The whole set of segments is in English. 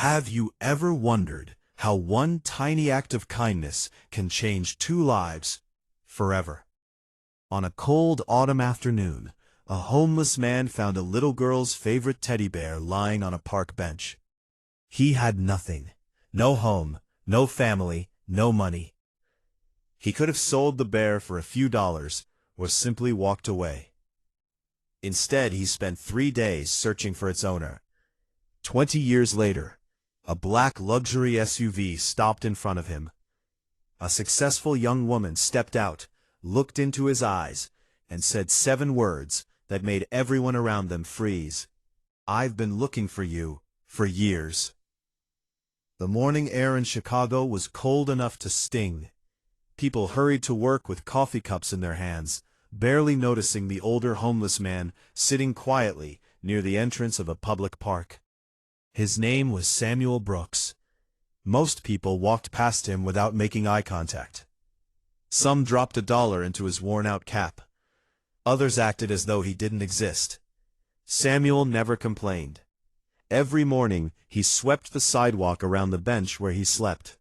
Have you ever wondered how one tiny act of kindness can change two lives forever? On a cold autumn afternoon, a homeless man found a little girl's favorite teddy bear lying on a park bench. He had nothing. No home, no family, no money. He could have sold the bear for a few dollars or simply walked away. Instead, he spent 3 days searching for its owner. 20 years later, a black luxury SUV stopped in front of him. A successful young woman stepped out, looked into his eyes, and said 7 words that made everyone around them freeze. "I've been looking for you for years." The morning air in Chicago was cold enough to sting. People hurried to work with coffee cups in their hands, barely noticing the older homeless man sitting quietly near the entrance of a public park. His name was Samuel Brooks. Most people walked past him without making eye contact. Some dropped $1 into his worn-out cap. Others acted as though he didn't exist. Samuel never complained. Every morning, he swept the sidewalk around the bench where he slept.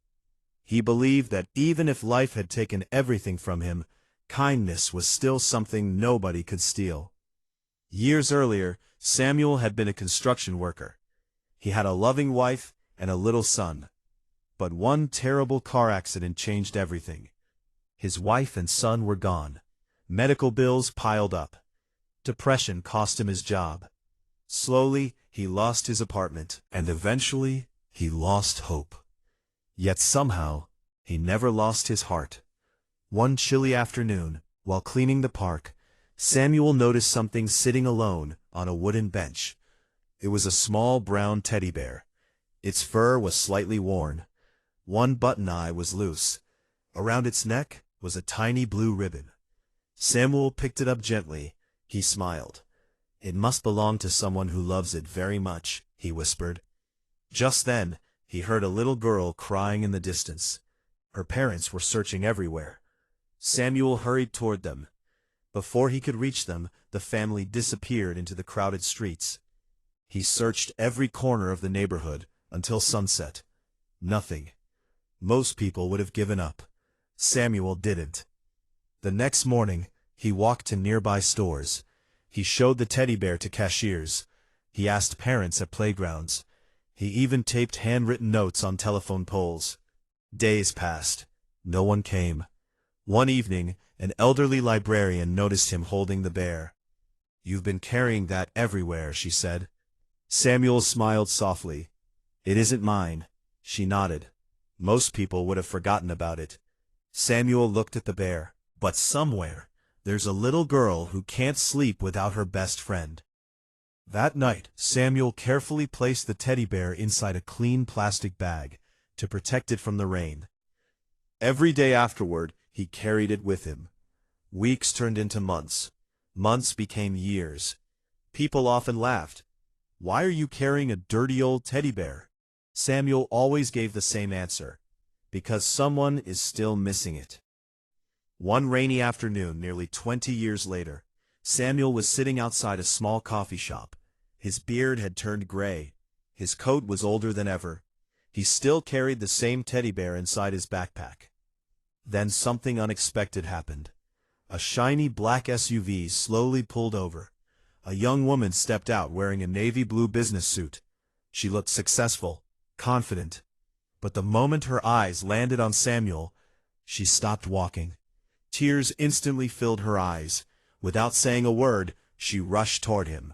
He believed that even if life had taken everything from him, kindness was still something nobody could steal. Years earlier, Samuel had been a construction worker. He had a loving wife and a little son. But one terrible car accident changed everything. His wife and son were gone. Medical bills piled up. Depression cost him his job. Slowly, he lost his apartment, and eventually, he lost hope. Yet somehow, he never lost his heart. One chilly afternoon, while cleaning the park, Samuel noticed something sitting alone on a wooden bench. It was a small brown teddy bear. Its fur was slightly worn. One button eye was loose. Around its neck was a tiny blue ribbon. Samuel picked it up gently. He smiled. "It must belong to someone who loves it very much," he whispered. Just then, he heard a little girl crying in the distance. Her parents were searching everywhere. Samuel hurried toward them. Before he could reach them, the family disappeared into the crowded streets. He searched every corner of the neighborhood until sunset. Nothing. Most people would have given up. Samuel didn't. The next morning, he walked to nearby stores. He showed the teddy bear to cashiers. He asked parents at playgrounds. He even taped handwritten notes on telephone poles. Days passed. No one came. One evening, an elderly librarian noticed him holding the bear. "You've been carrying that everywhere," she said. Samuel smiled softly. "It isn't mine." She nodded. Most people would have forgotten about it. Samuel looked at the bear. But somewhere, there's a little girl who can't sleep without her best friend. That night, Samuel carefully placed the teddy bear inside a clean plastic bag to protect it from the rain. Every day afterward, he carried it with him. Weeks turned into months. Months became years. People often laughed. "Why are you carrying a dirty old teddy bear?" Samuel always gave the same answer. "Because someone is still missing it." One rainy afternoon, nearly 20 years later, Samuel was sitting outside a small coffee shop. His beard had turned gray. His coat was older than ever. He still carried the same teddy bear inside his backpack. Then something unexpected happened. A shiny black SUV slowly pulled over. A young woman stepped out wearing a navy blue business suit. She looked successful, confident. But the moment her eyes landed on Samuel, she stopped walking. Tears instantly filled her eyes. Without saying a word, she rushed toward him.